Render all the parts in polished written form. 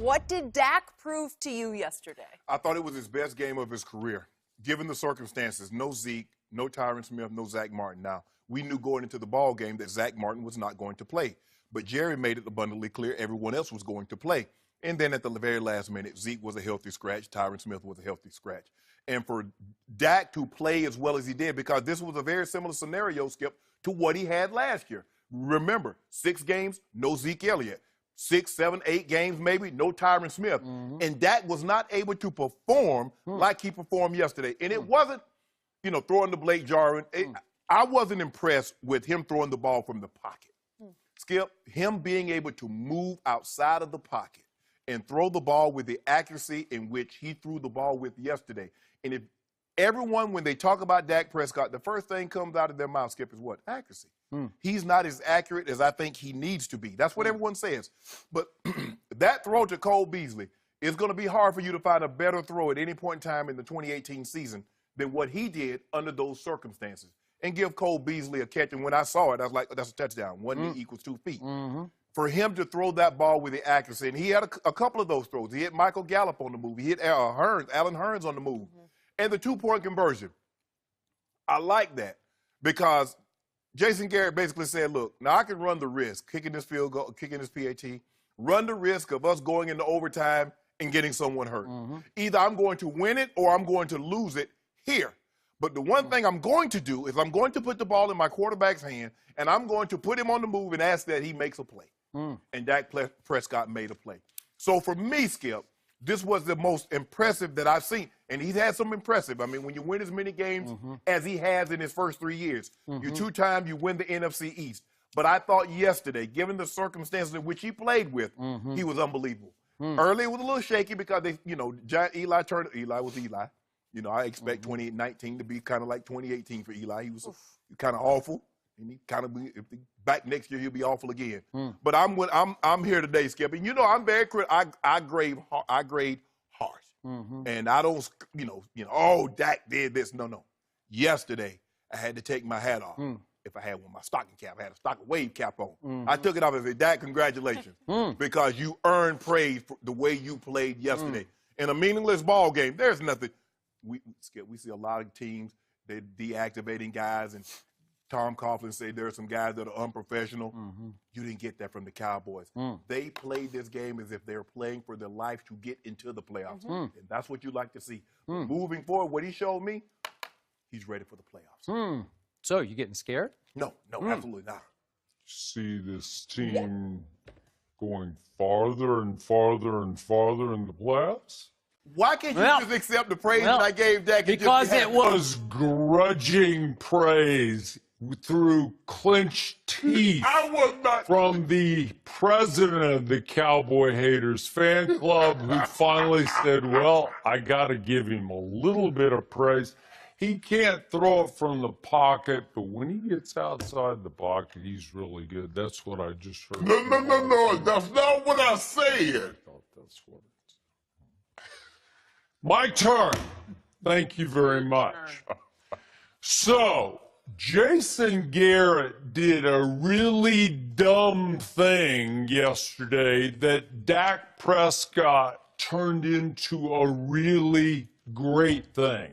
What did Dak prove to you yesterday? I thought it was his best game of his career, given the circumstances. No Zeke, no Tyron Smith, no Zach Martin. Now, we knew going into the ball game that Zach Martin was not going to play, but Jerry made it abundantly clear everyone else was going to play. And then at the very last minute, Zeke was a healthy scratch, Tyron Smith was a healthy scratch. And for Dak to play as well as he did, because this was a very similar scenario, Skip, to what he had last year. Remember, 6 games, no Zeke Elliott. 6, 7, 8 games maybe, no Tyron Smith. And Dak was not able to perform like he performed yesterday. And it wasn't, throwing the Blake Jarwin. I wasn't impressed with him throwing the ball from the pocket. Skip, him being able to move outside of the pocket and throw the ball with the accuracy in which he threw the ball with yesterday. And if everyone, when they talk about Dak Prescott, the first thing comes out of their mouth, Skip, is what? Accuracy. He's not as accurate as I think he needs to be. That's what everyone says. But that throw to Cole Beasley, is going to be hard for you to find a better throw at any point in time in the 2018 season than what he did under those circumstances. And give Cole Beasley a catch. And when I saw it, I was like, that's a touchdown. 1 knee equals 2 feet. For him to throw that ball with the accuracy, and he had a couple of those throws. He hit Michael Gallup on the move. He hit Alan Hearns on the move. And the 2-point conversion. I like that because Jason Garrett basically said, look, now I can run the risk, kicking this field goal, kicking this PAT, run the risk of us going into overtime and getting someone hurt. Either I'm going to win it or I'm going to lose it here. But the one thing I'm going to do is I'm going to put the ball in my quarterback's hand, and I'm going to put him on the move and ask that he makes a play. And Dak Prescott made a play. So for me, Skip, this was the most impressive that I've seen. And he's had some impressive. I mean, when you win as many games as he has in his first 3 years, you 2 times you win the NFC East. But I thought yesterday, given the circumstances in which he played with, he was unbelievable. Early it was a little shaky because they, giant Eli was Eli. I expect 2019 to be kind of like 2018 for Eli. He was kind of awful, and he kind of back next year he'll be awful again. But I'm here today, Skip, and I'm very critical. I grade harsh, and I don't oh, Dak did this. No. Yesterday I had to take my hat off. If I had my stocking cap, I had a stocking wave cap on. I took it off and said, Dak, congratulations, because you earned praise for the way you played yesterday. In a meaningless ball game, there's nothing. We see a lot of teams, they're deactivating guys, and Tom Coughlin said there are some guys that are unprofessional. You didn't get that from the Cowboys. They played this game as if they're playing for their life to get into the playoffs. And that's what you like to see. Moving forward, what he showed me, he's ready for the playoffs. So, you getting scared? No, absolutely not. See this team going farther and farther and farther in the playoffs? Why can't you just accept the praise that I gave Dak? Because it was grudging praise through clenched teeth from the president of the Cowboy Haters fan club, who finally said, well, I got to give him a little bit of praise. He can't throw it from the pocket, but when he gets outside the pocket, he's really good. That's what I just heard. No. That's not what I said. That's what my turn. Thank you very much. So, Jason Garrett did a really dumb thing yesterday that Dak Prescott turned into a really great thing.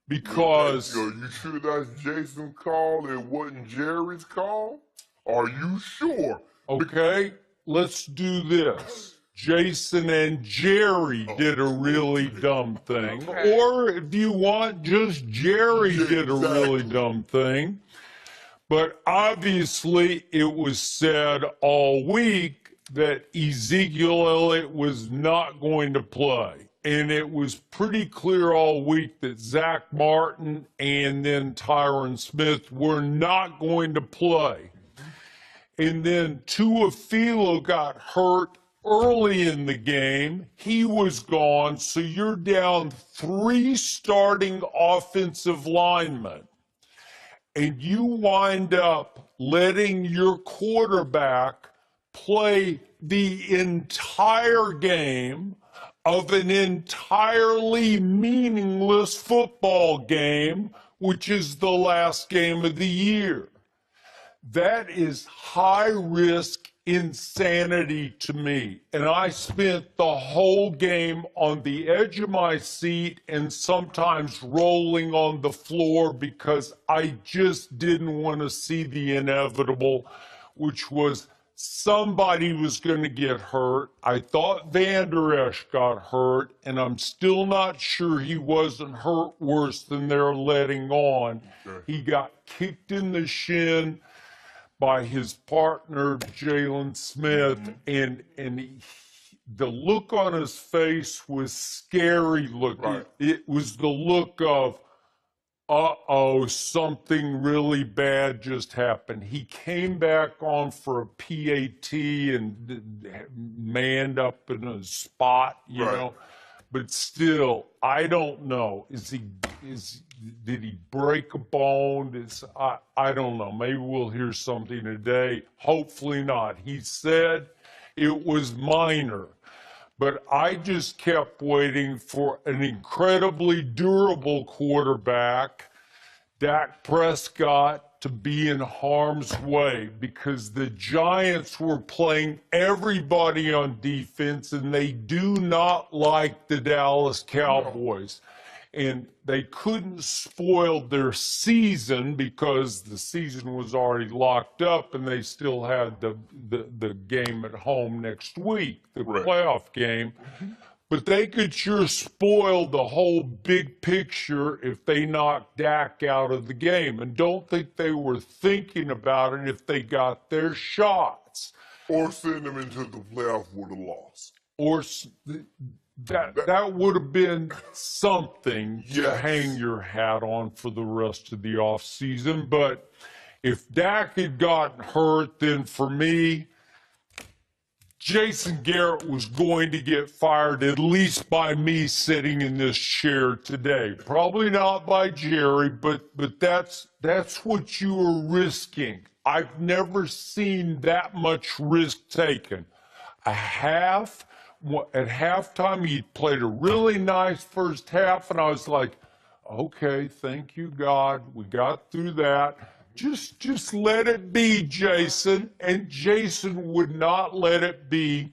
Because... You sure that's Jason's call and wasn't Jerry's call? Are you sure? Okay, let's do this. Jason and Jerry did a really dumb thing. Or if you want, just Jerry did a really dumb thing. But obviously it was said all week that Ezekiel Elliott was not going to play. And it was pretty clear all week that Zach Martin and then Tyron Smith were not going to play. And then Tuafilo got hurt early in the game. He was gone, so you're down 3 starting offensive linemen. And you wind up letting your quarterback play the entire game of an entirely meaningless football game, which is the last game of the year. That is high risk insanity to me. And I spent the whole game on the edge of my seat and sometimes rolling on the floor because I just didn't want to see the inevitable, which was somebody was going to get hurt. I thought Van Der Esch got hurt, and I'm still not sure he wasn't hurt worse than they're letting on. He got kicked in the shin by his partner, Jalen Smith, and the look on his face was scary looking. Right. It was the look of, uh-oh, something really bad just happened. He came back on for a PAT and manned up in a spot, you know. But still, I don't know. Did he break a bone? I don't know. Maybe we'll hear something today. Hopefully not. He said it was minor. But I just kept waiting for an incredibly durable quarterback, Dak Prescott, to be in harm's way because the Giants were playing everybody on defense, and they do not like the Dallas Cowboys. And they couldn't spoil their season because the season was already locked up and they still had the game at home next week, the playoff game. But they could sure spoil the whole big picture if they knocked Dak out of the game. And don't think they were thinking about it if they got their shots. Or send them into the playoffs with a loss. Or that would have been something to hang your hat on for the rest of the offseason. But if Dak had gotten hurt, then for me, Jason Garrett was going to get fired, at least by me sitting in this chair today. Probably not by Jerry, but that's what you were risking. I've never seen that much risk taken. At halftime, he played a really nice first half, and I was like, okay, thank you, God. We got through that. Just let it be, Jason. And Jason would not let it be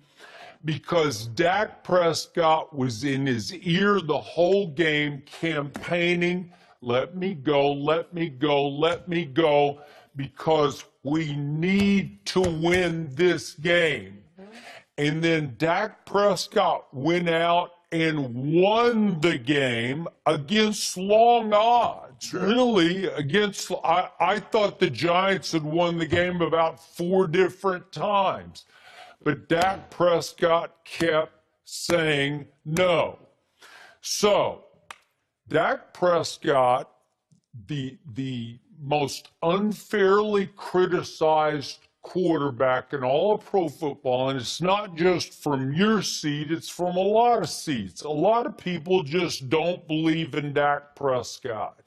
because Dak Prescott was in his ear the whole game campaigning, let me go, let me go, let me go, because we need to win this game. And then Dak Prescott went out and won the game against long odds. Really, I thought the Giants had won the game about 4 different times. But Dak Prescott kept saying no. So, Dak Prescott, the most unfairly criticized quarterback in all of pro football, and it's not just from your seat, it's from a lot of seats. A lot of people just don't believe in Dak Prescott.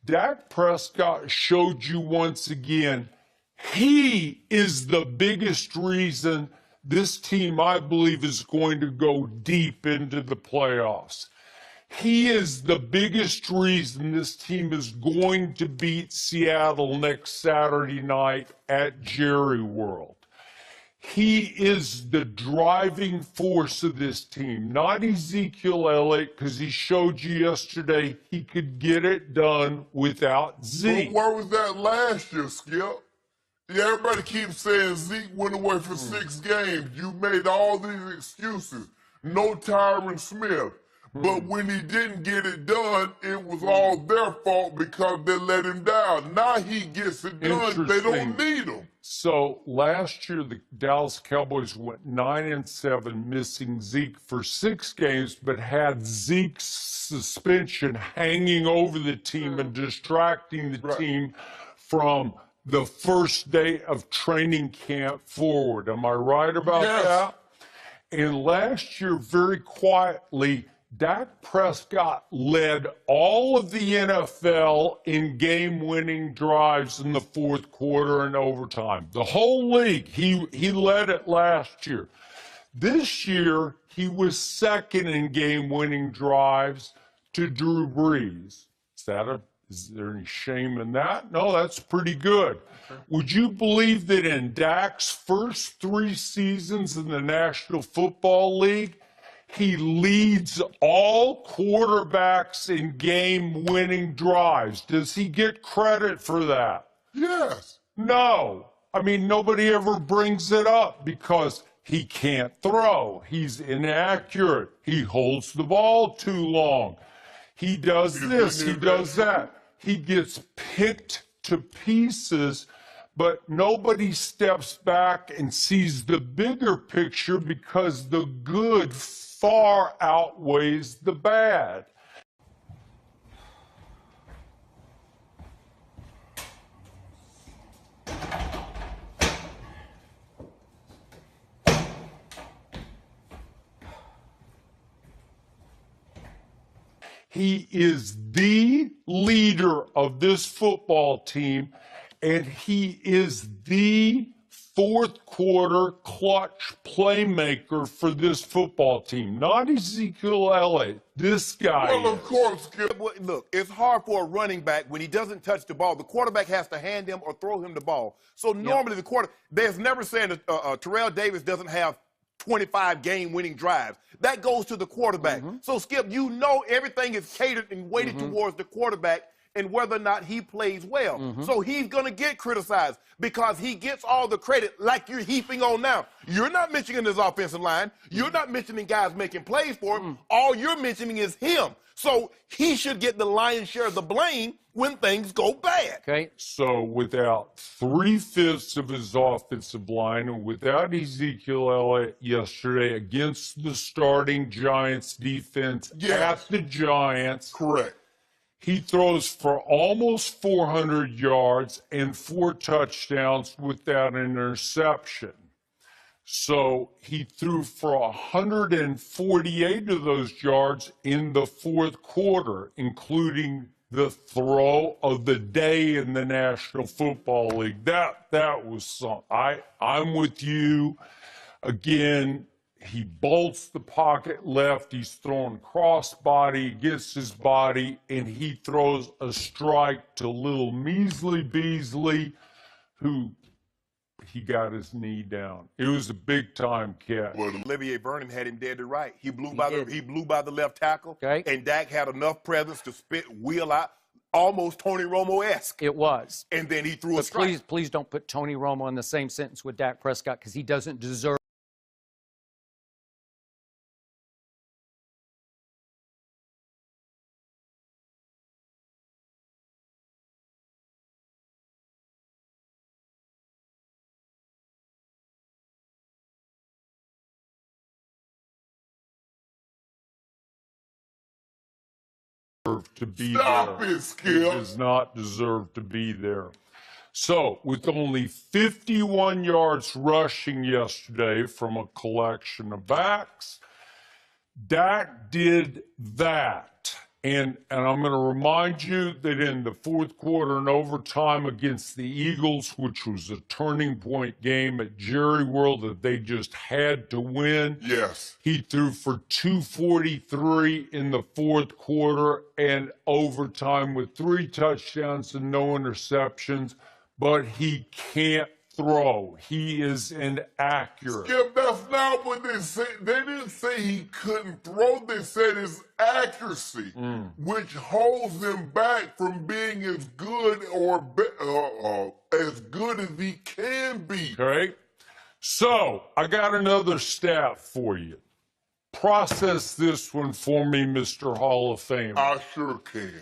Dak Prescott showed you once again he is the biggest reason this team, I believe, is going to go deep into the playoffs. He is the biggest reason this team is going to beat Seattle next Saturday night at Jerry World. He is the driving force of this team, not Ezekiel Elliott, because he showed you yesterday he could get it done without Zeke. But where was that last year, Skip? Yeah, everybody keeps saying Zeke went away for 6 games. You made all these excuses. No Tyron Smith. But when he didn't get it done, it was all their fault because they let him down. Now he gets it done. They don't need him. So last year, the Dallas Cowboys went 9-7, missing Zeke for 6 games, but had Zeke's suspension hanging over the team and distracting the team from the first day of training camp forward. Am I right about that? And last year, very quietly, Dak Prescott led all of the NFL in game-winning drives in the fourth quarter and overtime. The whole league, he led it last year. This year, he was second in game-winning drives to Drew Brees. Is there any shame in that? No, that's pretty good. Would you believe that in Dak's first 3 seasons in the National Football League, he leads all quarterbacks in game-winning drives? Does he get credit for that? Yes. No. I mean, nobody ever brings it up because he can't throw. He's inaccurate. He holds the ball too long. He does this, he does that. He gets picked to pieces, but nobody steps back and sees the bigger picture because the good far outweighs the bad. He is the leader of this football team, and he is the fourth quarter clutch playmaker for this football team. Not Ezekiel Elliott. This guy. Well, of course, Skip. Look, it's hard for a running back when he doesn't touch the ball. The quarterback has to hand him or throw him the ball. So normally there's never saying that Terrell Davis doesn't have 25 game-winning drives. That goes to the quarterback. So, Skip, you know everything is catered and weighted towards the quarterback and whether or not he plays well. So he's going to get criticized because he gets all the credit like you're heaping on now. You're not mentioning his offensive line. You're not mentioning guys making plays for him. All you're mentioning is him. So he should get the lion's share of the blame when things go bad. Okay. So without 3/5 of his offensive line and without Ezekiel Elliott yesterday against the starting Giants defense at the Giants, Correct. he throws for almost 400 yards and 4 touchdowns without an interception. So he threw for 148 of those yards in the fourth quarter, including the throw of the day in the National Football League. That was something. I'm with you. Again, he bolts the pocket left. He's throwing crossbody against his body, and he throws a strike to little measly Beasley, who he got his knee down. It was a big-time catch. Olivier Vernon had him dead to right. He blew by the left tackle, and Dak had enough presence to spit wheel out, almost Tony Romo-esque. It was. And then he threw a strike. Please don't put Tony Romo in the same sentence with Dak Prescott because he doesn't deserve to be Stop there. it, Skip. He does not deserve to be there. So, with only 51 yards rushing yesterday from a collection of backs, Dak did that. And I'm going to remind you that in the fourth quarter and overtime against the Eagles, which was a turning point game at Jerry World that they just had to win, he threw for 243 in the fourth quarter and overtime with 3 touchdowns and no interceptions, but he can't throw. He is inaccurate. Skip, that's not what they said. They didn't say he couldn't throw. They said his accuracy, which holds him back from being as good or as good as he can be. Okay. So I got another stat for you. Process this one for me, Mr. Hall of Fame. I sure can.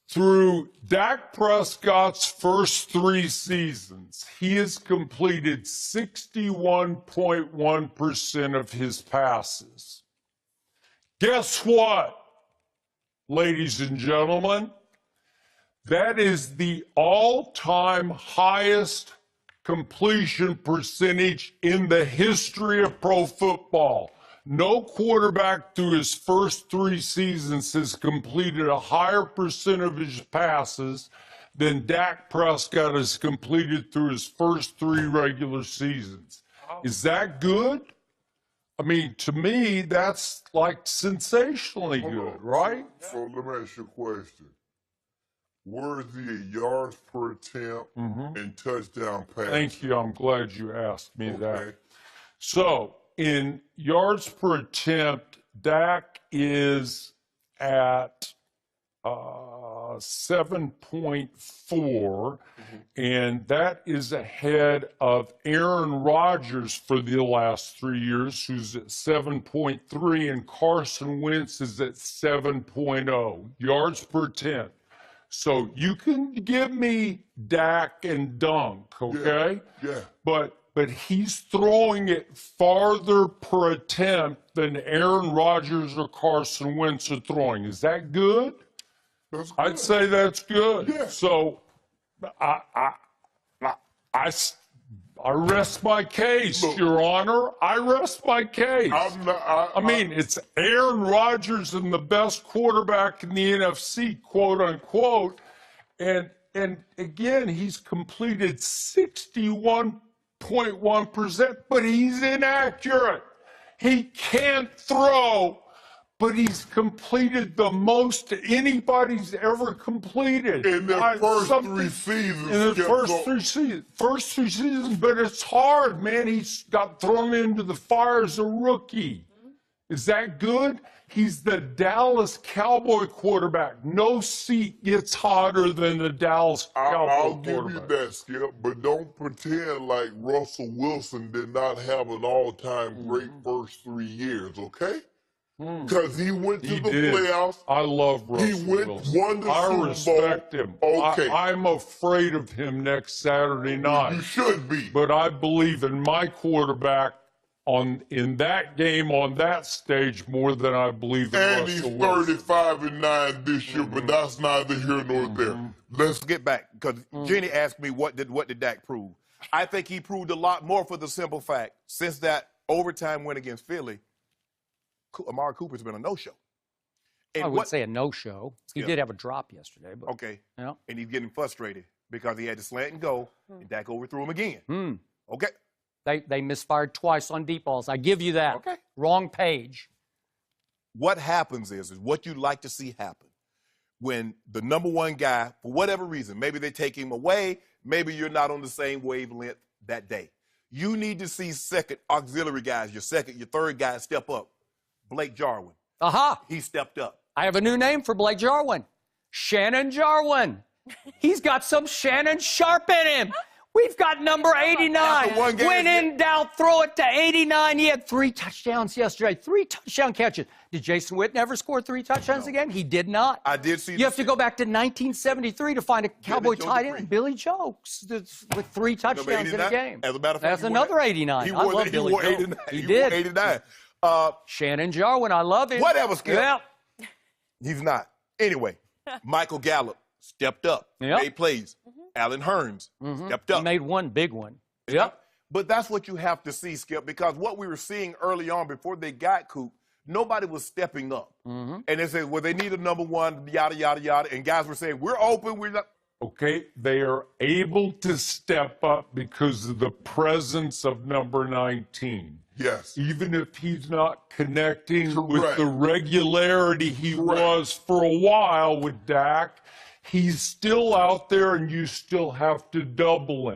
Through Dak Prescott's first 3 seasons, he has completed 61.1% of his passes. Guess what, ladies and gentlemen? That is the all-time highest completion percentage in the history of pro football. No quarterback through his first 3 seasons has completed a higher percent of his passes than Dak Prescott has completed through his first 3 regular seasons. Is that good? I mean, to me, that's like sensationally good, right? So let me ask you a question. Where is he in yards per attempt and touchdown pass? Thank you. I'm glad you asked me that. Okay. So, in yards per attempt, Dak is at 7.4, and that is ahead of Aaron Rodgers for the last 3 years, who's at 7.3, and Carson Wentz is at 7.0 yards per attempt. So you can give me Dak and Dunk, okay? Yeah. But he's throwing it farther per attempt than Aaron Rodgers or Carson Wentz are throwing. Is that good? That's I'd good. say that's good. Yeah. So I rest my case, Look, Your Honor. I rest my case. I mean, it's Aaron Rodgers and the best quarterback in the NFC, quote unquote. And again, he's completed 61.1%, but he's inaccurate. He can't throw, but he's completed the most anybody's ever completed. in the first 3 seasons. In the first 3 seasons, but it's hard, man. He's got thrown into the fire as a rookie. Is that good? He's the Dallas Cowboy quarterback. No seat gets hotter than the Dallas Cowboy I'll give you quarterback. that, Skip, but don't pretend like Russell Wilson did not have an all-time great first 3 years, okay? Because he went to the playoffs. I love Russell He won Wilson. the Super Bowl. I respect him. Okay. I'm afraid of him next Saturday night. You should be. But I believe in my quarterback in that game on that stage more than I believe in And he's Russell Wilson. 35-9 this year, but that's neither here nor there. Let's Get back, because Jenny asked me what did Dak prove. I think he proved a lot more for the simple fact, since that overtime win against Philly, Amari Cooper's been a no-show. And I would say a no-show. He did have a drop yesterday. But, Okay. Yeah. And he's getting frustrated because he had to slant and go, and Dak overthrew him again. Okay. They misfired twice on deep balls. I give you that. Okay. Wrong page. What happens is what you'd like to see happen when the number one guy, for whatever reason, maybe they take him away, maybe you're not on the same wavelength that day. You need to see second auxiliary guys, your second, your third guy step up. Blake Jarwin. Aha! He stepped up. I have a new name for Blake Jarwin. Shannon Jarwin. He's got some Shannon Sharp in him. We've got number 89. After one game, When in doubt, throw it to 89. He had 3 touchdowns yesterday. 3 touchdown catches. Did Jason Witten ever score 3 touchdowns again? He did not. I did see You have to go back to 1973 to find a Cowboy Joe tight Dupree. end, Billy Jokes, with 3 touchdowns in a game. As a matter of fact, That's another 89. He I wore, love he Billy wore Joe. 89. He He did. wore 89. Shannon Jarwin, I love him. Whatever, Skip. Yeah. He's not. Anyway, Michael Gallup stepped up, Yep. made plays. Alan Hearns stepped up. He made one big one. Yep. But that's what you have to see, Skip, because what we were seeing early on before they got Coop, nobody was stepping up. And they said, well, they need a number one, yada, yada, yada. And guys were saying, we're open, we're not. Okay, they are able to step up because of the presence of number 19. Yes. Even if he's not connecting with Correct. the regularity he was for a while with Dak, he's still out there and you still have to double him.